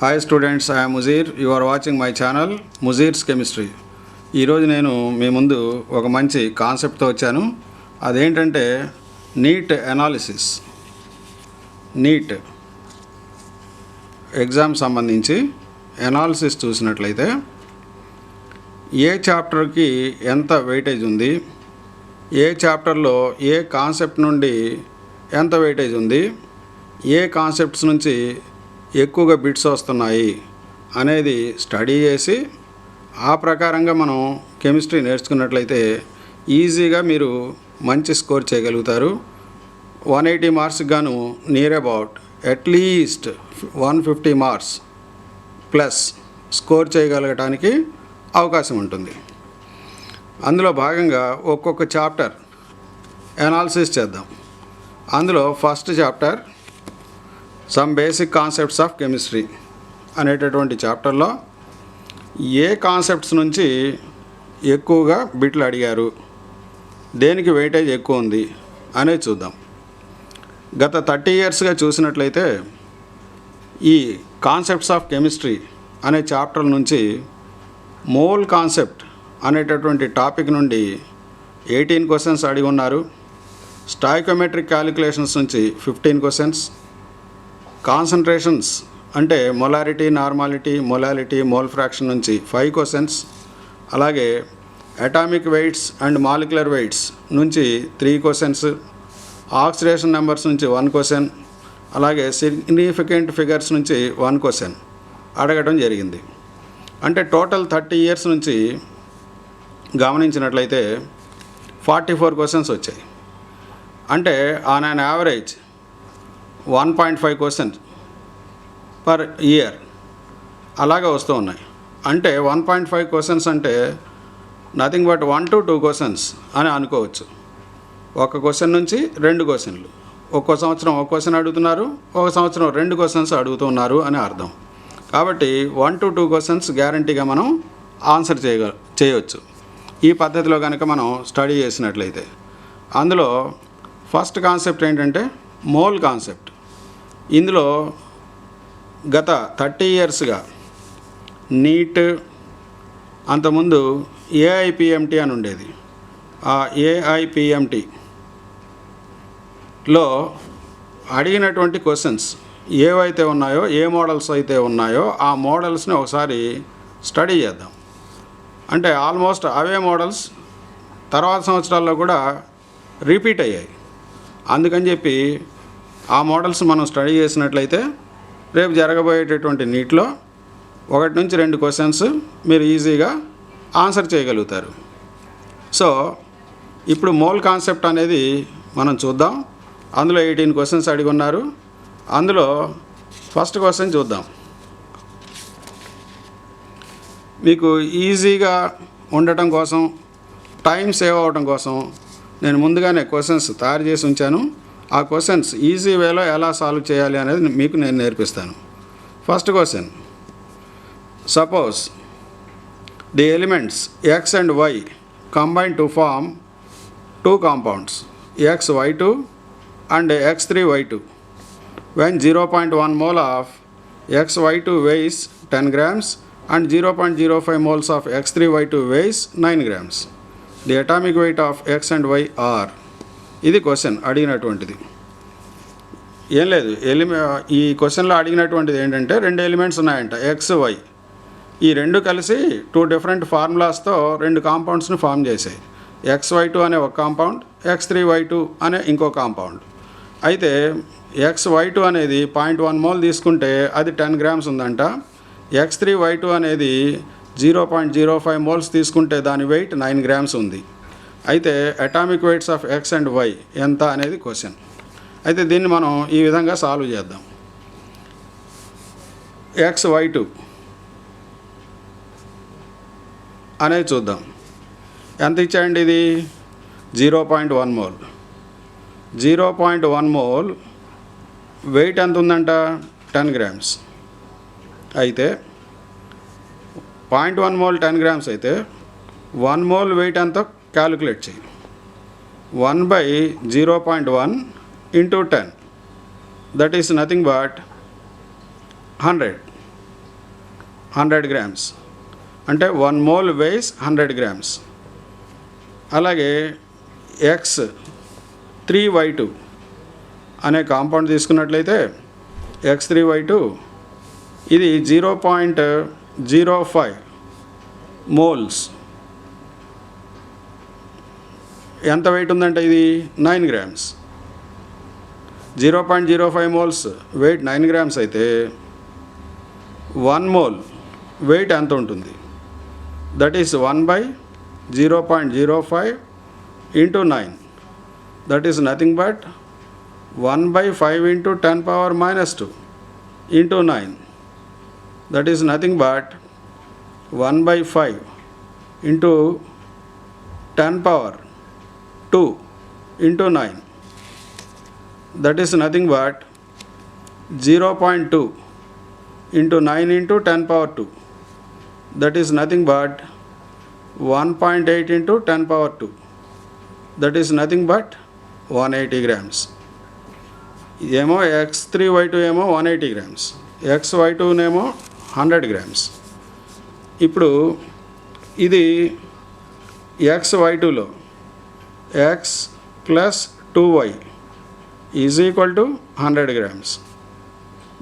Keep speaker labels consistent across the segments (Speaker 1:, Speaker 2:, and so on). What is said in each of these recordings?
Speaker 1: Hi students, I'm Mujeer. You are watching my channel Mujeer's chemistry. ఈరోజు నేను మీ ముందు ఒక మంచి కాన్సెప్ట్తో వచ్చాను. అదేంటంటే నీట్ అనాలిసిస్. నీట్ ఎగ్జామ్ సంబంధించి అనాలిసిస్ చూసినట్లయితే ఏ చాప్టర్కి ఎంత వెయిటేజ్ ఉంది, ఏ చాప్టర్లో ఏ కాన్సెప్ట్ నుండి ఎంత వెయిటేజ్ ఉంది, ఏ కాన్సెప్ట్స్ నుంచి ఎక్కువగా బిట్స్ వస్తున్నాయి అనేది స్టడీ చేసి ఆ ప్రకారంగా మనం కెమిస్ట్రీ నేర్చుకున్నట్లయితే ఈజీగా మీరు మంచి స్కోర్ చేయగలుగుతారు. 180 మార్క్స్కి గాను near about at least 150 marks plus score చేయగలగటానికి అవకాశం ఉంటుంది. అందులో భాగంగా ఒక్కొక్క చాప్టర్ అనాలిసిస్ చేద్దాం. అందులో first chapter some basic concepts of chemistry అనేటటువంటి చాప్టర్లో ఏ కాన్సెప్ట్స్ నుంచి ఎక్కువగా బిట్లు అడిగారు, దేనికి వెయిటేజ్ ఎక్కువ ఉంది అనేది చూద్దాం. గత 30 ఇయర్స్గా చూసినట్లయితే ఈ కాన్సెప్ట్స్ ఆఫ్ కెమిస్ట్రీ అనే చాప్టర్ నుంచి మోల్ కాన్సెప్ట్ అనేటటువంటి టాపిక్ నుండి 18 క్వశ్చన్స్ అడిగి ఉన్నారు. స్టాయికోమెట్రిక్ క్యాలిక్యులేషన్స్ నుంచి 15 క్వశ్చన్స్, కాన్సన్ట్రేషన్స్ అంటే molarity, normality, molality, mole fraction నుంచి 5 క్వశ్చన్స్, అలాగే atomic weights and molecular weights నుంచి 3 క్వశ్చన్స్, ఆక్సిడేషన్ నెంబర్స్ నుంచి 1 క్వశ్చన్, అలాగే సిగ్నిఫికెంట్ ఫిగర్స్ నుంచి 1 క్వశ్చన్ అడగడం జరిగింది. అంటే టోటల్ 30 ఇయర్స్ నుంచి గమనించినట్లయితే 44 క్వశ్చన్స్ వచ్చాయి. అంటే on an average 1.5 questions per year అలాగే వస్తూ ఉన్నాయి. అంటే 1.5 క్వశ్చన్స్ అంటే నథింగ్ బట్ 1 to 2 క్వశ్చన్స్ అని అనుకోవచ్చు. ఒక క్వశ్చన్ నుంచి 2 క్వశ్చన్లు, ఒక్కో సంవత్సరం ఒక క్వశ్చన్ అడుగుతున్నారు, ఒక సంవత్సరం 2 క్వశ్చన్స్ అడుగుతున్నారు అని అర్థం. కాబట్టి 1 to 2 క్వశ్చన్స్ గ్యారంటీగా మనం ఆన్సర్ చేయవచ్చు ఈ పద్ధతిలో కనుక మనం స్టడీ చేసినట్లయితే. అందులో ఫస్ట్ కాన్సెప్ట్ ఏంటంటే మోల్ కాన్సెప్ట్. ఇందులో గత 30 ఇయర్స్గా నీట్, అంతకుముందు ఏఐపిఎంటీ అని ఉండేది. ఆ ఏఐపిఎంటీలో అడిగినటువంటి క్వశ్చన్స్ ఏవైతే ఉన్నాయో, ఏ మోడల్స్ అయితే ఉన్నాయో ఆ మోడల్స్ని ఒకసారి స్టడీ చేద్దాం. అంటే ఆల్మోస్ట్ అవే మోడల్స్ తర్వాత సంవత్సరాల్లో కూడా రిపీట్ అయ్యాయి. అందుకని చెప్పి ఆ మోడల్స్ మనం స్టడీ చేసినట్లయితే రేపు జరగబోయేటటువంటి నీట్లో 1 నుంచి 2 క్వశ్చన్స్ మీరు ఈజీగా ఆన్సర్ చేయగలుగుతారు. సో ఇప్పుడు మోల్ కాన్సెప్ట్ అనేది మనం చూద్దాం. అందులో 18 క్వశ్చన్స్ అడిగి ఉన్నారు. అందులో ఫస్ట్ క్వశ్చన్ చూద్దాం. మీకు ఈజీగా ఉండటం కోసం, టైం సేవ్ అవ్వడం కోసం నేను ముందుగానే క్వశ్చన్స్ తయారు చేసి ఉంచాను. ఆ క్వశ్చన్స్ ఈజీ వేలో ఎలా సాల్వ్ చేయాలి అనేది మీకు నేను నేర్పిస్తాను. First question, suppose the elements X and Y combine to form 2 compounds XY2 and X3Y2 when 0.1 mole of XY2 weighs 10 grams and 0.05 moles of X3Y2 weighs 9 grams. The atomic weight of X and Y are. ఇది question అడిగినటువంటిది. ఏం లేదు, ఈ క్వశ్చన్లో అడిగినటువంటిది ఏంటంటే 2 elements ఉన్నాయంట, X, why. ఈ 2 కలిసి 2 different ఫార్ములాస్తో 2 కాంపౌండ్స్ని form చేశాయి. XY2 అనే ఒక కాంపౌండ్, X3Y2 అనే ఇంకో కాంపౌండ్. అయితే XY2 అనేది 0.1 మోల్ తీసుకుంటే అది 10 గ్రామ్స్ ఉందంట. X3Y2 అనేది 0.05 మోల్స్ తీసుకుంటే దాని వెయిట్ 9 గ్రామ్స్ ఉంది. అయితే atomic weights of X and Y ఎంత అనేది క్వశ్చన్. అయితే దీన్ని మనం ఈ విధంగా సాల్వ్ చేద్దాం. XY2 అనేది చూద్దాం. ఎంత ఇచ్చాయండి? ఇది 0.1 మోల్. 0.1 మోల్ వెయిట్ ఎంత ఉందంట? 10 గ్రామ్స్. అయితే 0.1 మోల్ 10 గ్రామ్స్ అయితే 1 మోల్ వెయిట్ ఎంతో క్యాలిక్యులేట్ చేయి. 1/0.1 into 10, that is nothing but 100. 100 grams. అంటే 1 mole weighs 100 grams. అలాగే X3Y2 అనే కాంపౌండ్ తీసుకున్నట్లయితే X3Y2 ఇది 0.05 మోల్స్. ఎంత వెయిట్ ఉందంటే ఇది 9 grams. 0.05 మోల్స్ వెయిట్ 9 grams అయితే 1 mole వెయిట్ ఎంత ఉంటుంది? That is 1/0.05 into 9. That is nothing but 1/5 into 10 power minus 2 into 9. That is nothing but 1/5 into 10 power 2 into 9. That is nothing but 0.2 into 9 into 10 power 2. That is nothing but 1.8 into 10 power 2. That is nothing but 180 grams. ఏమో X3Y2 ఏమో 180 grams, XY2 నేమో 100 grams. ఇప్పుడు ఇది XY2లో X plus 2Y is equal to 100 grams.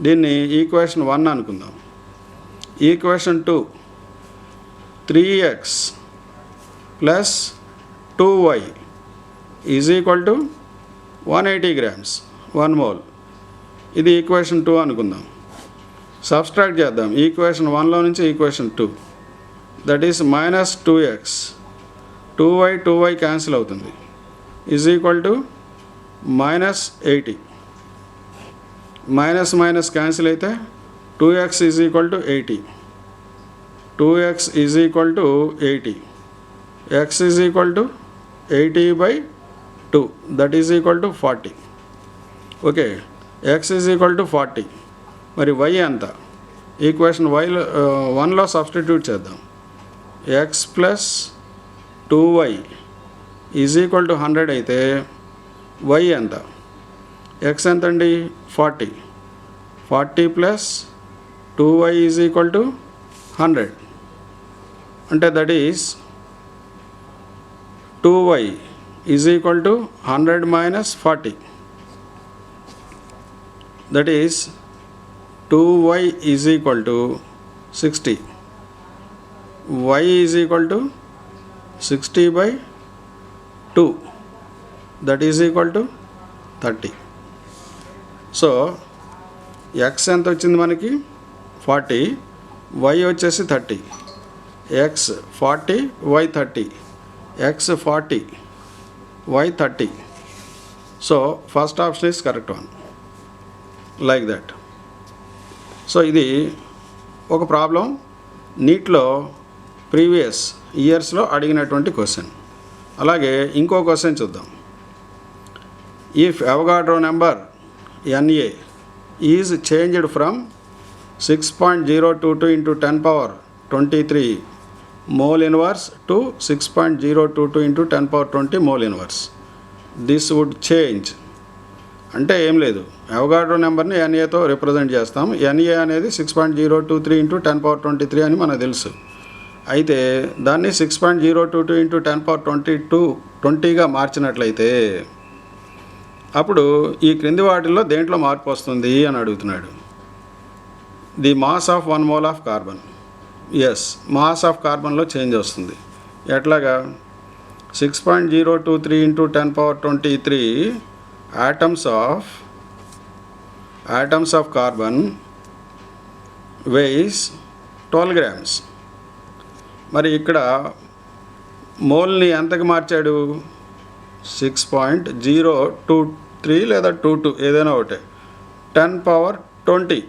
Speaker 1: దీన్ని equation 1 అనుకుందాం. Equation 2 3x plus 2y is equal to 180 grams, 1 mole. ఇది equation 2 అనుకుందాం. సబ్స్ట్రాక్ట్ చేద్దాం ఈక్వేషన్ 1లో నుంచి equation 2. That is -2x, 2y cancel అవుతుంది, is equal to -80. Minus cancel అయితే 2x is equal to 80. 2x is equal to 80. x is equal to 80/2, that is equal to 40. Okay, x is equal to 40. మరి y ఎంత? Equation 1లో substitute చేద్దాం. x plus 2y is equal to 100 అయితే y ఎంత? x ఎంత అండి? 40. 40 plus 2y is equal to 100. అంటే that is 2y is equal to 100 minus 40. That is 2y is equal to 60. y is equal to 60/2, that is equal to 30. So x ఎంత వచ్చింది మనకి? 40. y వచ్చేసి 30. x 40, y 30. x 40, y 30. So first option is correct one, like that. So ఇది ఒక problem నీట్లో previous ఇయర్స్లో అడిగినటువంటి question. అలాగే ఇంకో క్వశ్చన్ చూద్దాం. If Avogadro number Na is changed from 6.022 into 10 power 23 mole inverse to 6.022 into 10 power 20 mole inverse, this would change. అంటే ఏం లేదు, అవగాడ్రో నెంబర్ని Na రిప్రజెంట్ చేస్తాం. Na అనేది 6.023 into 10 power 23 అని మనకు తెలుసు. అయితే దాన్ని 6.022 into 10 power 20గా మార్చినట్లయితే అప్పుడు ఈ క్రింది వాటిల్లో దేంట్లో మార్పు వస్తుంది అని అడుగుతున్నాడు. The mass of 1 mole of carbon. Yes, mass of కార్బన్లో చేంజ్ వస్తుంది. ఎట్లాగా? 6.023 into 10 power 23 atoms of carbon weighs 12 grams. మరి ఇక్కడ మోల్ని ఎంతకు మార్చాడు? 6.023 లేదా 22 ఏదైనా ఒకటే. 10 power 20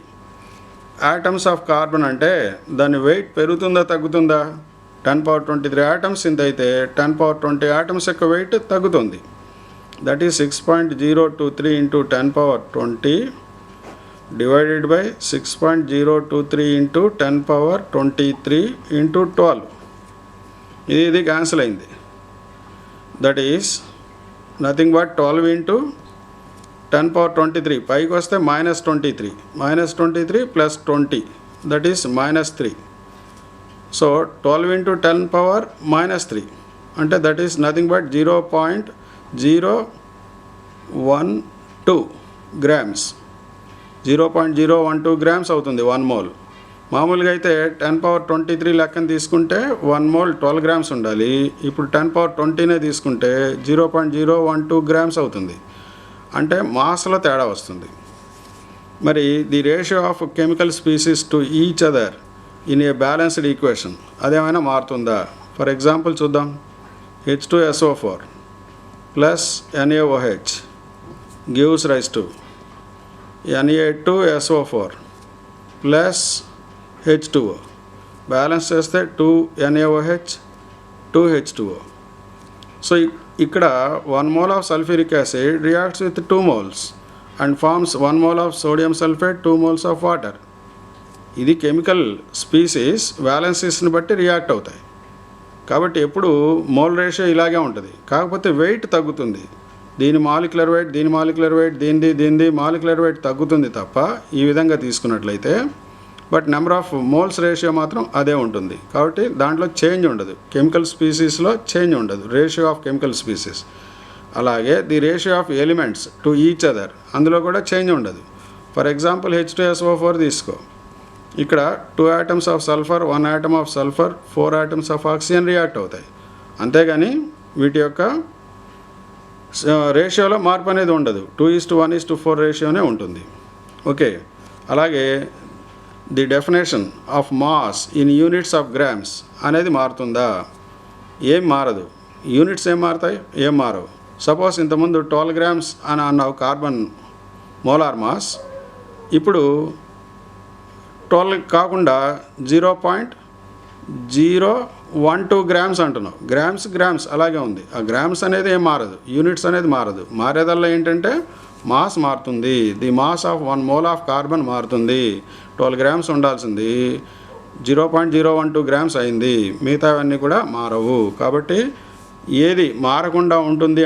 Speaker 1: ఆటమ్స్ ఆఫ్ కార్బన్ అంటే దాని వెయిట్ పెరుగుతుందా తగ్గుతుందా? 10 power 23 ఆటమ్స్ ఇంత అయితే 10 power 20 ఆటమ్స్ యొక్క వెయిట్ తగ్గుతుంది. That is 6.023 into 10 power 20 divided by 6.023 into 10 power 23 into 12. ఇది క్యాన్సిల్ అయింది. That is nothing but 12 into 10 power 23. పైకి వస్తే -23 plus 20, that is -3. So 12 into 10 power minus 3 అంటే that is nothing but 0.012 grams. 0.012 grams అవుతుంది 1 mole. మామూలుగా అయితే 10 power 23 లెక్కన తీసుకుంటే 1 మోల్ 12 గ్రామ్స్ ఉండాలి. ఇప్పుడు 10 power 20నే తీసుకుంటే 0.012 గ్రామ్స్ అవుతుంది. అంటే మాస్లో తేడా వస్తుంది. మరి the ratio of chemical species to each other in a balanced equation అదేమైనా మారుతుందా? ఫర్ ఎగ్జాంపుల్ చూద్దాం. H2SO4 plus NaOH gives rise to Na2SO4 plus H2O. Balance చేస్తే 2 NaOH 2 H2O. సో ఇక్కడ 1 mole of sulfuric acid reacts with 2 moles and forms 1 mole of sodium sulfate, 2 moles of water. ఇది chemical species వ్యాలెన్సీస్ని బట్టి react అవుతాయి. కాబట్టి ఎప్పుడు mole ratio ఇలాగే ఉంటుంది. కాకపోతే వెయిట్ తగ్గుతుంది. దీని మాలిక్యులర్ వెయిట్, దీని మాలిక్యులర్ వెయిట్, దీనిది మాలిక్యులర్ వెయిట్ తగ్గుతుంది తప్ప ఈ విధంగా తీసుకున్నట్లయితే. But number of moles ratio మాత్రం అదే ఉంటుంది. కాబట్టి దాంట్లో చేంజ్ ఉండదు. కెమికల్ స్పీసీస్లో చేంజ్ ఉండదు, రేషియో ఆఫ్ కెమికల్ స్పీసీస్. అలాగే the ratio of elements to each other అందులో కూడా చేంజ్ ఉండదు. ఫర్ ఎగ్జాంపుల్ H2SO4 తీసుకో. ఇక్కడ 2 atoms of sulphur, 1 atom of sulphur, 4 atoms of oxygen react అవుతాయి. అంతేగాని వీటి యొక్క రేషియోలో మార్పు అనేది ఉండదు. 2:1:4 రేషియోనే ఉంటుంది. ఓకే. అలాగే the definition of mass in units of grams అనేది మారుతుందా? ఏం మారదు. యూనిట్స్ ఏం మారుతాయి? ఏం మారవు. సపోజ్ ఇంతకుముందు 12 grams అని అన్నావు కార్బన్ మోలార్ మాస్. ఇప్పుడు 12 కాకుండా 0.012 గ్రామ్స్ అంటున్నావు. గ్రామ్స్ అలాగే ఉంది. ఆ గ్రామ్స్ అనేది ఏం మారదు, యూనిట్స్ అనేది మారదు. మారేదల్లా ఏంటంటే మాస్ మారుతుంది. The mass of 1 mole of carbon మారుతుంది. 12 grams ఉండాల్సింది 0.012 గ్రామ్స్ అయింది. మిగతావన్నీ కూడా మారవు. కాబట్టి ఏది మారకుండా ఉంటుంది